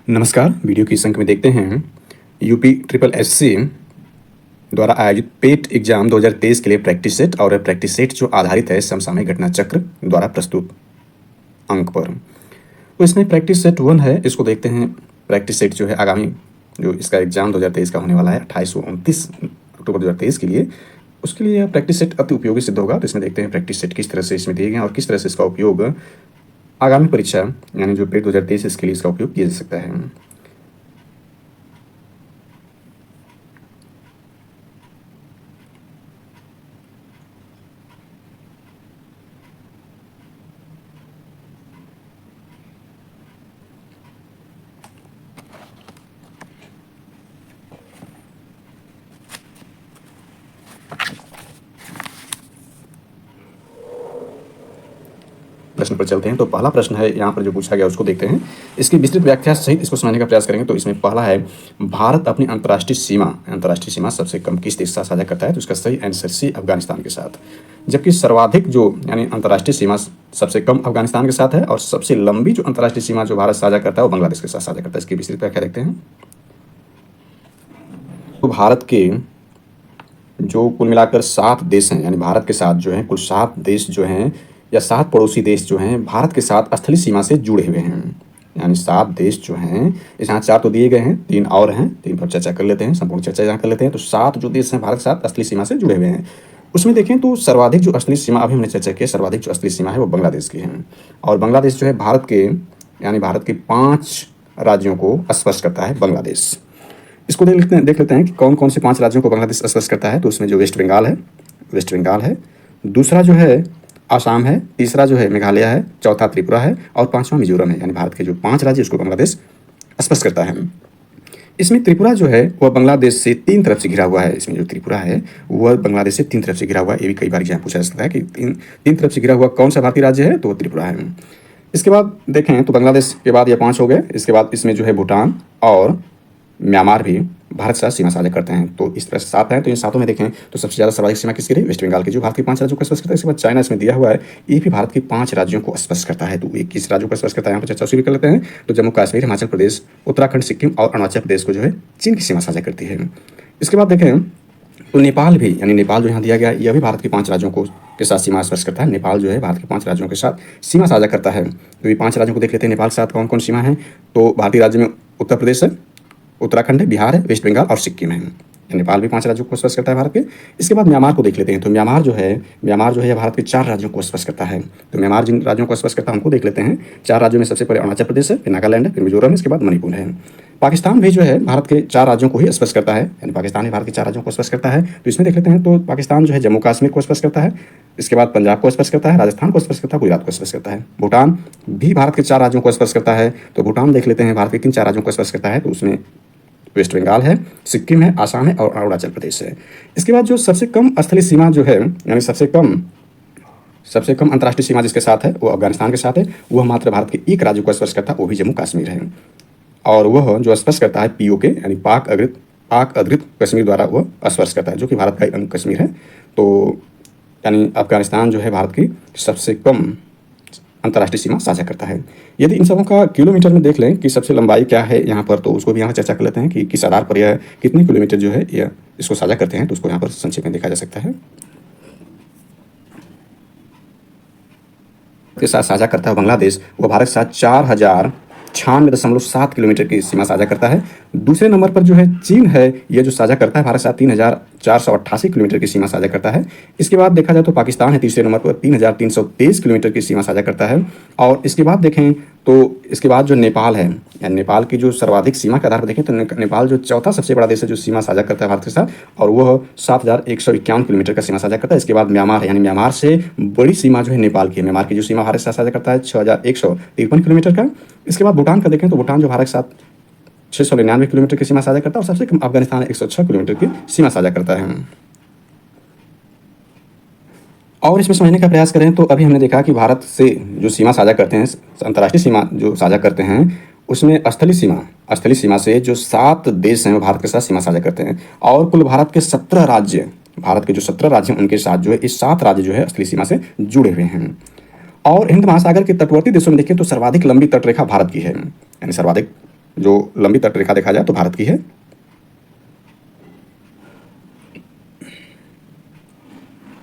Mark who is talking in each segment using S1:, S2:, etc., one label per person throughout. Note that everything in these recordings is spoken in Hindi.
S1: नमस्कार। वीडियो की इस अंक में देखते हैं यूपी ट्रिपल एससी द्वारा आयोजित पेट एग्जाम 2023 के लिए प्रैक्टिस सेट और प्रैक्टिस सेट जो आधारित है समसामयिक घटना चक्र द्वारा प्रस्तुत अंक पर। तो इसमें प्रैक्टिस सेट 1 है, इसको देखते हैं। प्रैक्टिस सेट जो है आगामी जो इसका एग्जाम 2023 का होने वाला है 28 और 29 अक्टूबर 2023 के लिए, उसके लिए यह प्रैक्टिस सेट अति उपयोगी सिद्ध होगा। तो इसमें देखते हैं प्रैक्टिस सेट किस तरह से इसमें दिए गए हैं और किस तरह से इसका उपयोग आगामी परीक्षा यानी जो पेट 2023 इसके लिए इसका उपयोग किया जा सकता है। प्रश्न पर चलते हैं। तो पहला प्रश्न है यहाँ पर जो पूछा गया उसको देखते हैं। इसकी विस्तृत व्याख्या सहित इसको समझने का प्रयास करेंगे। तो इसमें पहला है, भारत अपनी अंतर्राष्ट्रीय सीमा सबसे कम किस देश के साथ साझा करता है? तो इसका सही आंसर सी, अफगानिस्तान के साथ। जबकि सर्वाधिक जो यानी अंतर्राष्ट्रीय सीमा सबसे कम अफगानिस्तान के साथ है और सबसे लंबी जो अंतर्राष्ट्रीय सीमा जो भारत साझा करता है वो बांग्लादेश के साथ साझा करता है। इसकी विस्तृत व्याख्या देखते हैं। तो भारत के जो कुल मिलाकर 7 देश हैं, यानी भारत के साथ जो हैं कुल 7 देश जो हैं या 7 पड़ोसी देश जो हैं भारत के साथ स्थलीय सीमा से जुड़े हुए हैं। यानी 7 देश जो हैं, इस यहाँ 4 तो दिए गए हैं, 3 और हैं, 3 पर चर्चा कर लेते हैं, संपूर्ण चर्चा यहाँ कर लेते हैं। तो 7 जो देश हैं भारत के साथ स्थलीय सीमा से जुड़े हुए हैं, उसमें देखें तो सर्वाधिक जो स्थलीय सीमा अभी हमने चर्चा की, सर्वाधिक जो स्थलीय सीमा है वो बांग्लादेश की है। और बांग्लादेश जो है भारत के 5 राज्यों को स्पर्श करता है बांग्लादेश। इसको देख लेते हैं कि कौन कौन से 5 राज्यों को बांग्लादेश स्पर्श करता है। तो उसमें जो वेस्ट बंगाल है, दूसरा जो है आसाम है, तीसरा जो है मेघालय है, चौथा त्रिपुरा है और 5वां मिजोरम है। यानी भारत के जो 5 राज्य उसको बांग्लादेश स्पर्श करता है। इसमें त्रिपुरा जो है वह बांग्लादेश से 3 तरफ से घिरा हुआ है। इसमें जो त्रिपुरा है वह बांग्लादेश से 3 तरफ से घिरा हुआ है। ये भी कई बार एग्जाम पूछा जा सकता है कि तीन तरफ से घिरा हुआ कौन सा भारतीय राज्य है, तो त्रिपुरा है। इसके बाद देखें तो बांग्लादेश के बाद ये 5 हो गए। इसके बाद इसमें जो है भूटान और म्यांमार भी भारत के साथ सीमा साझा करते हैं। तो इस तरह से 7 हैं। तो इन 7 में देखें तो सबसे ज़्यादा सर्वाधिक सीमा किसकी रही? वेस्ट बंगाल की, जो भारत के 5 राज्यों को स्पर्श करता है। इसके बाद चाइना इसमें दिया हुआ है, ये भी भारत के 5 राज्यों को स्पर्श करता है। तो ये किस राज्यों को स्पर्श करता है यहाँ पर चर्चा उसी भी कर लेते हैं। तो जम्मू कश्मीर, हिमाचल प्रदेश, उत्तराखंड, सिक्किम और अरुणाचल प्रदेश को जो है चीन की सीमा साझा करती है। इसके बाद देखें तो नेपाल भी, यानी नेपाल जो यहाँ दिया गया यह भी भारत के 5 राज्यों को के साथ सीमा स्पर्श करता है। नेपाल जो है भारत के 5 राज्यों के साथ सीमा साझा करता है। तो ये 5 राज्यों को देख लेते हैं नेपाल के साथ कौन कौन सीमा है। तो भारतीय राज्य में उत्तर प्रदेश है, उत्तराखंड है, बिहार है, वेस्ट बंगाल और सिक्किम है। नेपाल भी 5 राज्यों को स्पर्श करता है भारत के। इसके बाद म्यांमार को देख लेते हैं। तो म्यांमार जो है यह भारत के 4 राज्यों को स्पर्श करता है। तो म्यांमार जिन राज्यों को स्पर्श करता है उनको देख लेते हैं। 4 राज्यों में सबसे पहले अरुणाचल प्रदेश है, फिर नागालैंड है, फिर मिजोरम है, इसके बाद मणिपुर है। पाकिस्तान भी जो है भारत के 4 राज्यों को ही स्पर्श करता है, यानी पाकिस्तान भी भारत के 4 राज्यों को स्पर्श करता है। तो इसमें देख लेते हैं तो पाकिस्तान जो है जम्मू कश्मीर को स्पर्श करता है, इसके बाद पंजाब को स्पर्श करता है, राजस्थान को स्पर्श करता है, गुजरात को स्पर्श करता है। भूटान भी भारत के 4 राज्यों को स्पर्श करता है। तो भूटान देख लेते हैं भारत के किन 4 राज्यों को स्पर्श करता है। तो उसमें वेस्ट बंगाल है, सिक्किम है, आसाम है और अरुणाचल प्रदेश है। इसके बाद जो सबसे कम स्थलीय सीमा जो है, यानी सबसे कम अंतर्राष्ट्रीय सीमा जिसके साथ है वो अफगानिस्तान के साथ है। वह मात्र भारत के एक राज्य को स्पर्श करता है, वो भी जम्मू कश्मीर है। और वह जो स्पर्श करता है पीओके यानी पाक अधिकृत कश्मीर द्वारा वह स्पर्श करता है, जो कि भारत का अंग कश्मीर है। तो यानी अफगानिस्तान जो है भारत की सबसे कम अंतर्राष्ट्रीय सीमा साझा करता है। यदि इन सबों का किलोमीटर में देख लें कि सबसे लंबाई क्या है यहाँ पर, तो उसको भी यहाँ चर्चा कर लेते हैं कि किस आधार पर यह कितने किलोमीटर जो है यह इसको साझा करते हैं। तो उसको यहाँ पर संक्षेप में देखा जा सकता है। के साथ साझा करता है बांग्लादेश, वह भारत के साथ 4096.7 किलोमीटर की सीमा साझा करता है। दूसरे नंबर पर जो है चीन है, यह जो साझा करता है भारत के साथ 3488 किलोमीटर की सीमा साझा करता है। इसके बाद देखा जाए तो पाकिस्तान है तीसरे नंबर पर 3323 किलोमीटर की सीमा साझा करता है। और इसके बाद देखें तो इसके बाद जो नेपाल है, यानी नेपाल की जो सर्वाधिक सीमा के आधार पर देखें तो नेपाल जो चौथा सबसे बड़ा देश है जो सीमा साझा करता है भारत के सासाथ, और वह 7151 किलोमीटर का सीमा साझा करता है। इसके बाद म्यांमार है, यानी म्यांमार से बड़ी सीमा जो है नेपाल की है। म्यांमार की जो सीमा भारत के साथ साझा करता है 6153 किलोमीटर का। इसके बाद भूटान का देखें तो भूटान जो भारत के साथ 699 किलोमीटर की सीमा साझा करता है। और सबसे कम अफगानिस्तान 106 किलोमीटर की सीमा साझा करता है। और इसमें समझने का प्रयास करें तो अभी हमने देखा कि भारत से जो सीमा साझा करते हैं, अंतर्राष्ट्रीय सीमा जो साझा करते हैं, उसमें स्थलीय सीमा से जो 7 देश हैं वो भारत के साथ सीमा साझा करते हैं। और कुल भारत के 17 राज्य, भारत के जो 17 राज्य हैं उनके साथ जो है इस 7 राज्य जो है स्थलीय सीमा से जुड़े हुए हैं। और हिंद महासागर के तटवर्ती देशों में देखें तो सर्वाधिक लंबी तटरेखा भारत की है, यानी सर्वाधिक जो लंबी तटरेखा देखा जाए तो भारत की है।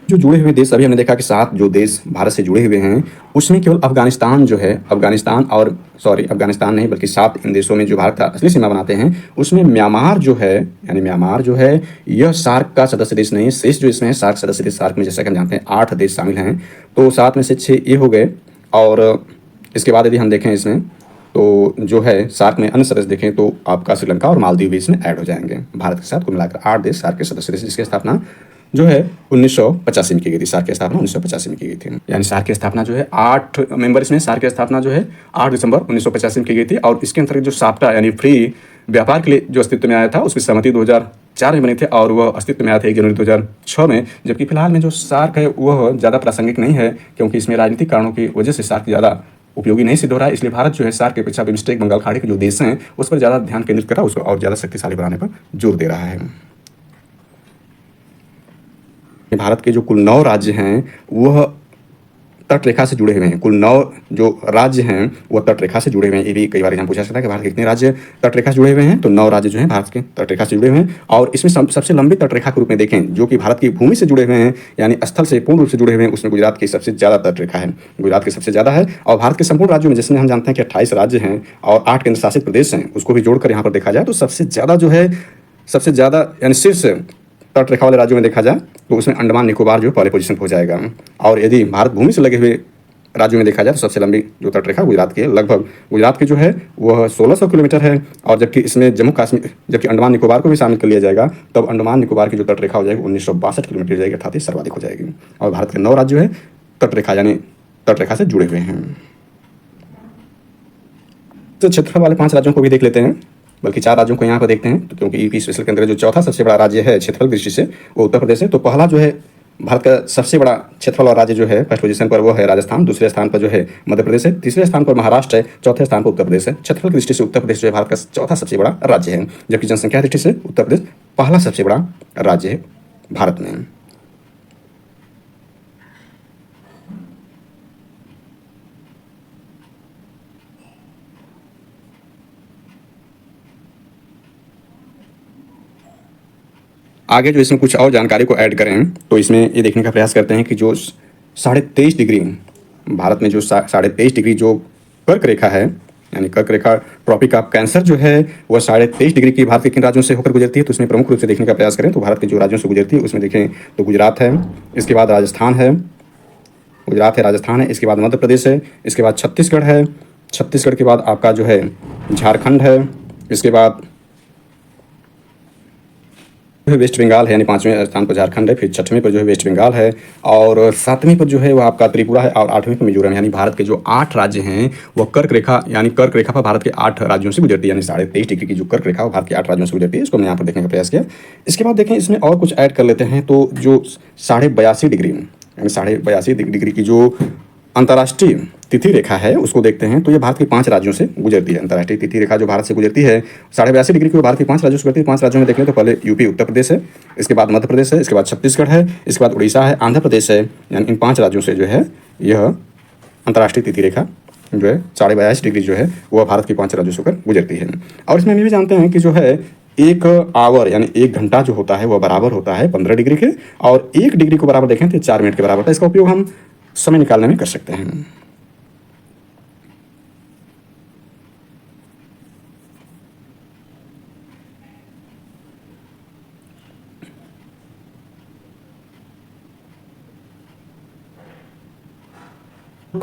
S1: जो जुड़े हुए देश, अभी हमने देखा कि 7 जो देश भारत से जुड़े हुए हैं, उसमें केवल अफगानिस्तान जो है, अफगानिस्तान नहीं बल्कि 7 इन देशों में जो भारत का असली सीमा बनाते हैं, उसमें म्यांमार जो है, यानी म्यांमार जो है, यह सार्क का सदस्य देश नहीं है। शेष जो इसमें है सार्क सदस्य देश, सार्क में जैसा कि हम जानते हैं 8 देश शामिल हैं, तो 7 में से 6 ये हो गए। और इसके बाद यदि हम देखें इसमें तो जो है सार्क में अन्य सदस्य देखें तो आपका श्रीलंका और मालदीव भी इसमें ऐड हो जाएंगे भारत के साथ। कुल मिलाकर 8 देश सार्क के सदस्य देश, जिसकी स्थापना जो है 1985 में की गई थी। सार्क की स्थापना 1985 में की गई थी। यानी सार्क की स्थापना जो है 8 मेंबर इसमें, सार्क की स्थापना जो है 8 दिसंबर 1985 में की गई थी। और इसके अंतर्गत जो साप्टा यानी फ्री व्यापार के लिए जो अस्तित्व में आया था, उसकी सहमति 2004 में बनी थी और वह अस्तित्व में आया था 1 जनवरी 2006 में। जबकि फिलहाल में जो सार्क है वह ज़्यादा प्रासंगिक नहीं है, क्योंकि इसमें राजनीतिक कारणों की वजह से सार्क ज़्यादा उपयोगी नहीं सिद्ध हो रहा है। इसलिए भारत जो है सार्क की अपेक्षा बिम्स्टेक, बंगाल खाड़ी के जो देश हैं उस पर ज़्यादा ध्यान केंद्रित कर रहा है, उसको और ज़्यादा शक्तिशाली बनाने पर जोर दे रहा है। भारत के जो कुल 9 राज्य हैं वह तटरेखा से जुड़े हुए हैं। कुल 9 जो राज्य हैं वह तटरेखा से जुड़े हुए हैं। ये भी कई बार हम पूछा सकता है कि भारत के कितने राज्य तटरेखा से जुड़े हुए हैं, तो 9 राज्य जो हैं भारत के तटरेखा से जुड़े हुए हैं। और इसमें सबसे लंबी तटरेखा के रूप में देखें जो कि भारत की भूमि से जुड़े हुए हैं, यानी स्थल से पूर्ण रूप से जुड़े हुए हैं, उसमें गुजरात की सबसे ज़्यादा तटरेखा है। गुजरात की सबसे ज़्यादा है। और भारत के संपूर्ण राज्यों में, जिसमें हम जानते हैं कि 28 राज्य हैं और 8 केंद्र शासित प्रदेश हैं, उसको भी जोड़कर यहाँ पर देखा जाए तो सबसे ज़्यादा यानी शीर्ष तटरेखा वाले राज्यों में देखा जाए तो उसमें अंडमान निकोबार जो पहले पोजीशन पर हो जाएगा। और यदि भारत भूमि से लगे हुए राज्यों में देखा जाए तो सबसे लंबी जो तटरेखा गुजरात की है। लगभग गुजरात की जो है वह 1600 किलोमीटर है। और जबकि इसमें जम्मू कश्मीर, जबकि अंडमान निकोबार को भी शामिल कर लिया जाएगा, तब अंडमान निकोबार की जो तटरेखा हो जाएगी 1962 किलोमीटर जाएगी, अर्थात सर्वाधिक हो जाएगी। और भारत के 9 राज्य जो है तटरेखा यानी तटरेखा से जुड़े हुए हैं। तो क्षेत्रफल वाले 5 राज्यों को भी देख लेते हैं, बल्कि 4 राज्यों को यहाँ पर देखते हैं, तो क्योंकि यूपी स्पेशल के अंतर्गत जो चौथा सबसे बड़ा राज्य है क्षेत्रफल दृष्टि से वो उत्तर प्रदेश है। तो पहला जो है भारत का सबसे बड़ा क्षेत्रफल वाला राज्य जो है फर्स्ट पोजीशन पर वो है राजस्थान, दूसरे स्थान पर जो है मध्य प्रदेश है, तीसरे स्थान पर महाराष्ट्र है, चौथे स्थान पर उत्तर प्रदेश है। क्षेत्रफल की दृष्टि से उत्तर प्रदेश जो है भारत का चौथा सबसे बड़ा राज्य है, जबकि जनसंख्या दृष्टि से उत्तर प्रदेश पहला सबसे बड़ा राज्य है भारत में। आगे जो इसमें कुछ और जानकारी को ऐड करें तो इसमें ये देखने का प्रयास करते हैं कि जो 23.5 डिग्री भारत में जो 23.5 डिग्री जो कर्क रेखा है, यानी कर्क रेखा ट्रॉपिक ऑफ कैंसर जो है वह 23.5 डिग्री की भारत के किन राज्यों से होकर गुजरती है। तो इसमें प्रमुख रूप से देखने का प्रयास करें तो भारत के जो राज्यों से गुजरती है उसमें देखें तो गुजरात है, इसके बाद राजस्थान है, राजस्थान है, इसके बाद मध्य प्रदेश है, इसके बाद छत्तीसगढ़ है, छत्तीसगढ़ के बाद आपका जो है झारखंड है, इसके बाद वेस्ट बंगाल है, यानी 5वें स्थान पर झारखंड है, फिर 6वें पर जो है वेस्ट बंगाल है, और 7वें पर जो है वह आपका त्रिपुरा है, और 8वें पर मिजोरम। यानी भारत के जो 8 राज्य हैं वह कर्क रेखा पर भारत के 8 राज्यों से गुजरती है। यानी 23.5 डिग्री की जो कर्क रेखा भारत के 8 राज्यों से गुजरती है। इसको हमने यहाँ पर देखने का प्रयास किया। इसके बाद देखें इसमें और कुछ ऐड कर लेते हैं तो जो 82.5 डिग्री यानी 82.5 डिग्री की जो अंतर्राष्ट्रीय तिथि रेखा है उसको देखते हैं तो ये भारत के 5 राज्यों से गुजरती है। अंतर्राष्ट्रीय तिथि रेखा जो भारत से गुजरती है 82.5 डिग्री की, भारत के 5 राज्यों से गुजरती है। 5 राज्यों में देख लें तो पहले यूपी उत्तर प्रदेश है, इसके बाद मध्य प्रदेश है, इसके बाद छत्तीसगढ़ है, इसके बाद उड़ीसा है, आंध्र प्रदेश है। यानी इन 5 राज्यों से जो है यह अंतर्राष्ट्रीय तिथि रेखा जो है 82.5 डिग्री जो है वह भारत के 5 राज्यों से होकर गुजरती है। और इसमें हम ये भी जानते हैं कि जो है 1 आवर यानी 1 घंटा जो होता है वह बराबर होता है 15 डिग्री के, और 1 डिग्री को बराबर देखें तो 4 मिनट के बराबर होता है। इसका उपयोग हम समय निकालने में कर सकते हैं।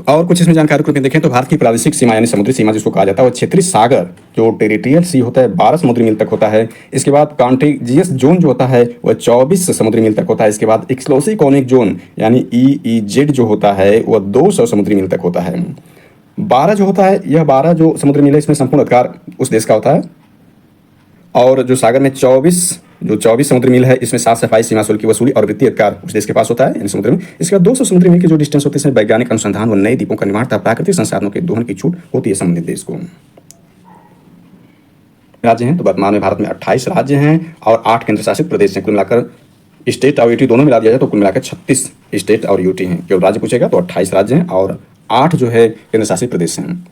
S1: और कुछ इसमें जानकारी को देखें तो भारत की प्रादेशिक सीमा यानी समुद्री सीमा जिसको कहा जाता है वो क्षेत्रीय सागर जो टेरिटोरियल सी होता है 12 समुद्री मील तक होता है। इसके बाद कॉन्टिजियस जोन जो होता है वह 24 समुद्री मील तक होता है। इसके बाद एक्सक्लूसिव इकोनॉमिक जोन यानी EEZ जो होता है वह 200 समुद्री मील तक होता है। 12 जो होता है यह 12 जो समुद्री मील है इसमें संपूर्ण अधिकार उस देश का होता है। और जो सागर में 24 समुद्री मील है इसमें साफ सफाई, सीमा शुल्क की वसूली और वित्तीय अधिकार उस देश के पास होता है, यानी समुद्र में। इसके बाद 200 समुद्री मील की जो डिस्टेंस होती है इसमें वैज्ञानिक अनुसंधान व नए द्वीपों का निर्माण तथा प्राकृतिक संसाधनों के दोहन की छूट होती है संबंधित देश को। राज्य हैं तो वर्तमान में भारत में 28 राज्य हैं और 8 केंद्र शासित प्रदेश हैं। कुल मिलाकर स्टेट और यूटी दोनों मिला दिया जाए तो कुल मिलाकर 36 स्टेट और यूटी हैं। केवल राज्य पूछेगा तो 28 राज्य हैं और 8 जो है केंद्र शासित प्रदेश हैं।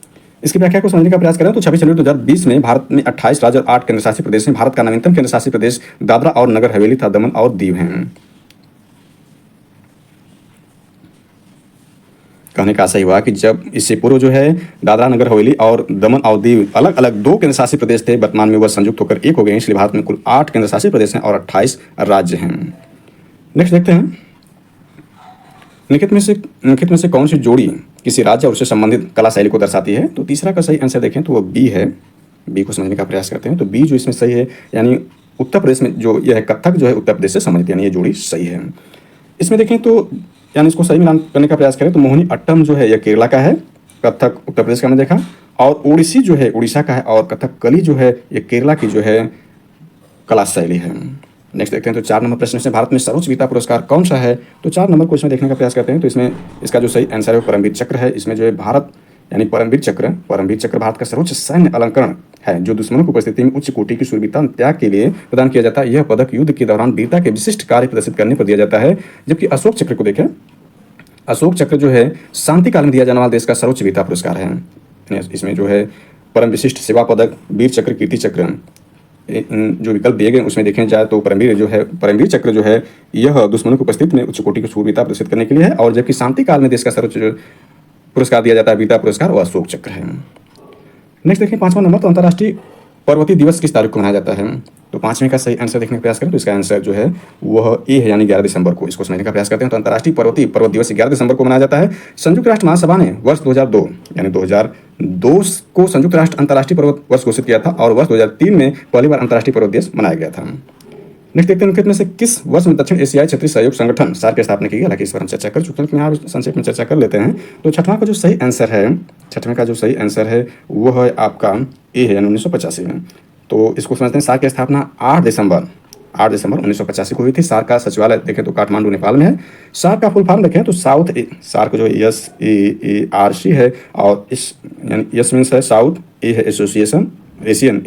S1: इसकी व्याख्या को समझने का प्रयास करें तो 26 जनवरी 2020 में भारत में 28 राज्य और 8 केंद्र शासित प्रदेश हैं। भारत का नवीनतम केंद्र शासित प्रदेश दादरा और नगर हवेली था, दमन और दीव हैं। कहने का सही हुआ कि जब इससे पूर्व जो है दादरा नगर हवेली और दमन और दीव अलग अलग 2 केंद्र शासित प्रदेश थे, वर्तमान में वह संयुक्त होकर एक हो गए, इसलिए भारत में कुल 8 केंद्र शासित प्रदेश हैं और 28 राज्य हैं। नेक्स्ट देखते हैं, निम्नलिखित में से कौन सी जोड़ी किसी राज्य और उससे संबंधित कला शैली को दर्शाती है? तो तीसरा का सही आंसर देखें तो वो बी है। बी को समझने का प्रयास करते हैं तो बी जो इसमें सही है, यानी उत्तर प्रदेश में जो यह कथक जो है उत्तर प्रदेश से संबंधित, यानी ये जोड़ी सही है। इसमें देखें तो यानी इसको सही मिलान करने का प्रयास करें तो मोहिनी अट्टम जो है यह केरला का है, कथक उत्तर प्रदेश का हमने देखा, और ओडिसी जो है उड़ीसा का है, और कथकली जो है ये केरला की जो है कला शैली है। नेक्स्ट देखते हैं तो 4 नंबर प्रश्न से भारत में सर्वोच्च वीरता पुरस्कार कौन सा है? तो 4 नंबर को इसमें देखने का प्रयास करते हैं तो इसमें इसका जो सही आंसर है परमवीर चक्र है। इसमें जो है भारत यानी परमवीर चक्र भारत का सर्वोच्च सैन्य अलंकरण है जो दुश्मनों की उपस्थिति में उच्च कोटि की शूरवीरता त्याग के लिए प्रदान किया जाता है। यह पदक युद्ध के दौरान वीरता के विशिष्ट कार्य प्रदर्शित करने पर दिया जाता है। जबकि अशोक चक्र को देखें, अशोक चक्र जो है शांति काल में दिया जाने वाला देश का सर्वोच्च वीरता पुरस्कार है। इसमें जो है परम विशिष्ट सेवा पदक, वीर चक्र, कीर्ति चक्र, जो विकल्प दिए गए उसमें देखें जाए तो परमवीर चक्र जो है यह दुश्मनों की उपस्थिति में उच्च कोटि की शूरवीरता प्रदर्शित करने के लिए है, और जबकि शांति काल में देश का सर्वोच्च पुरस्कार दिया जाता है वीरता पुरस्कार, वह अशोक चक्र है। नेक्स्ट देखें 5वां नंबर, तो अंतर्राष्ट्रीय पर्वतीय दिवस किस तारीख को मनाया जाता है? तो 5वें का सही आंसर देखने का प्रयास करें तो इसका आंसर जो है वह ए है, यानी 11 दिसंबर को। इसको समझने का प्रयास करते हैं तो अंतर्राष्ट्रीय पर्वत दिवस 11 दिसंबर को मनाया जाता है। संयुक्त राष्ट्र महासभा ने वर्ष 2002 यानी 2002 को संयुक्त राष्ट्र अंतर्राष्ट्रीय पर्वत वर्ष घोषित किया था, और वर्ष 2003 में पहली बार अंतर्राष्ट्रीय पर्वत दिवस मनाया गया था। नेक्स्ट देखते हैं निम्नलिखित में से किस वर्ष में दक्षिण एशियाई क्षेत्रीय सहयोग संगठन सार्क की स्थापना की गई? हालांकि इस पर हम चर्चा कर चुके हैं, यहाँ संक्षेप में चर्चा कर लेते हैं। तो 6वां का जो सही आंसर है वह है आपका ए है, यानी 1985 में। तो इसको समझते हैं, सार्क की स्थापना 8 दिसंबर 1985 को हुई थी। सार्क का सचिवालय देखें तो काठमांडू नेपाल में है। सार्क का फुल फॉर्म देखें तो सार्क जो है SAARC है, और इस यानी यस मीन्स है साउथ, ए है association, Asian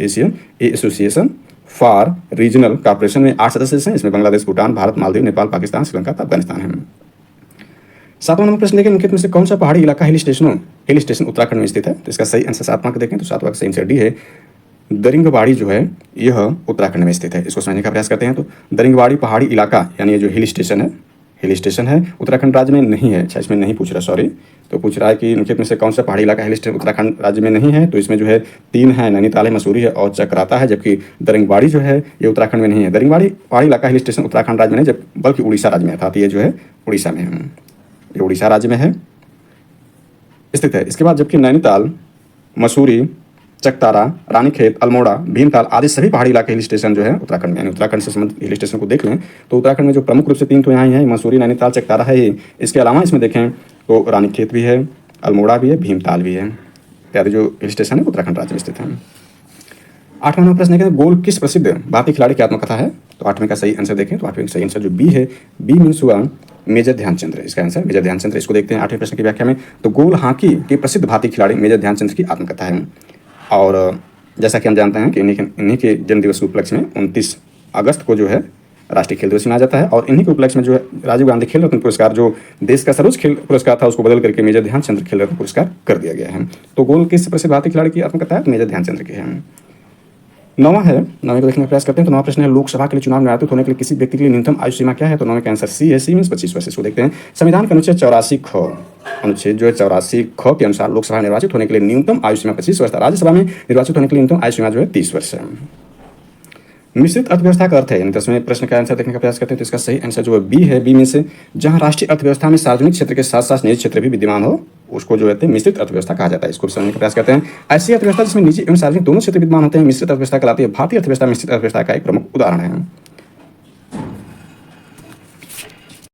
S1: A association for regional corporation में 8 सदस्य हैं। इसमें बांग्लादेश, भूटान, भारत, मालदीव, नेपाल, पाकिस्तान, श्रीलंका, अफगानिस्तान है। 7वां नंबर प्रश्न देखें, निम्नलिखित में से कौन सा पहाड़ी इलाका हिल स्टेशन उत्तराखंड में स्थित है? तो इसका सही आंसर 7वां का देखें तो 7वां का सही आंसर डी है। दरिंगबाड़ी जो है यह उत्तराखंड में स्थित है। इसको समझने का प्रयास करते हैं तो दरिंगबाड़ी पहाड़ी इलाका यानी ये जो हिल स्टेशन है उत्तराखंड राज्य में नहीं है। अच्छा, इसमें नहीं पूछ रहा, सॉरी। तो पूछ रहा है कि निम्नलिखित में से कौन सा पहाड़ी इलाका हिल स्टेशन उत्तराखंड राज्य में नहीं है? तो इसमें जो है 3 है, नैनीताल है, मसूरी है और चक्राता है। जबकि दरिंगबाड़ी जो है ये उत्तराखंड में नहीं है। दरिंगबाड़ी पहाड़ी इलाका हिल स्टेशन उत्तराखंड राज्य में नहीं, बल्कि उड़ीसा राज्य में, अर्थात ये जो है उड़ीसा में है, ये उड़ीसा राज्य में है स्थित है। इसके बाद जबकि नैनीताल, मसूरी, चकतारा, रानीखेत, अल्मोड़ा, भीमताल आदि सभी पहाड़ी इलाके हिल स्टेशन जो है उत्तराखंड में, यानी उत्तराखंड से संबंधित हिल स्टेशन को देख लें तो उत्तराखंड में जो प्रमुख रूप से 3 तो यहाँ ही है, मसूरी, नैनीताल, चकतारा है ये। इसके अलावा इसमें देखें तो रानीखेत भी है, अल्मोड़ा भी है, भीमताल भी है, इत्यादि जो हिल स्टेशन है उत्तराखंड राज्य में स्थित है। 8वां नंबर प्रश्न है, गोल किस प्रसिद्ध भारतीय खिलाड़ी की आत्मकथा है? तो 8वें का सही आंसर देखें तो 8वें का सही आंसर जो बी है, बी मीन्स हुआ मेजर ध्यानचंद्र। इसका आंसर मेजर ध्यानचंद्र। इसको देखते हैं 8वें प्रश्न की व्याख्या में। तो गोल हॉकी के प्रसिद्ध भारतीय खिलाड़ी मेजर ध्यानचंद्र की आत्मकथा है, और जैसा कि हम जानते हैं कि इन्हीं के जन्मदिवस के उपलक्ष्य में 29 अगस्त को जो है राष्ट्रीय खेल दिवस मनाया जाता है, और इन्हीं के उपलक्ष्य में जो है राजीव गांधी खेल रत्न पुरस्कार, जो देश का सर्वोच्च खेल पुरस्कार था, उसको बदल करके मेजर ध्यानचंद्र खेल रत्न पुरस्कार कर दिया गया है। तो गोल किस प्रसिद्ध भारतीय खिलाड़ी की आत्मकथा है? तो मेजर ध्यानचंद्र की है। 9वें को देखने का प्रयास करते हैं तो 9वां प्रश्न है, लोकसभा के लिए चुनाव निर्वाचित होने के लिए किसी व्यक्ति के लिए न्यूनतम आयु सीमा क्या है? तो 9वें का आंसर सी है, सी मीन्स 25 वर्ष। इसको देखते हैं, संविधान के अनुच्छेद 84 ख के अनुसार लोकसभा निर्वाचित होने के लिए न्यूनतम आयु सीमा 25 वर्ष था। राज्यसभा में निर्वाचित होने के लिए न्यूनतम आयु सीमा जो है 30 वर्ष है। मिश्रित अर्थव्यवस्था का अर्थ है, यानी 10वें प्रश्न का आंसर देखने का प्रयास करते हैं तो इसका सही आंसर जो है बी है, बी मीन्स जहां राष्ट्रीय अर्थव्यवस्था में सार्वजनिक क्षेत्र के साथ साथ निजी क्षेत्र भी विद्यमान हो उसको जो है मिश्रित अर्थव्यवस्था कहा जाता है। इसको समझने का प्रयास करते हैं। ऐसी अर्थव्यवस्था जिसमें निजी एवं सार्वजनिक दोनों क्षेत्र विद्यमान होते हैं मिश्रित अर्थव्यवस्था कहलाती है। भारतीय अर्थव्यवस्था मिश्रित अर्थव्यवस्था का एक प्रमुख उदाहरण है।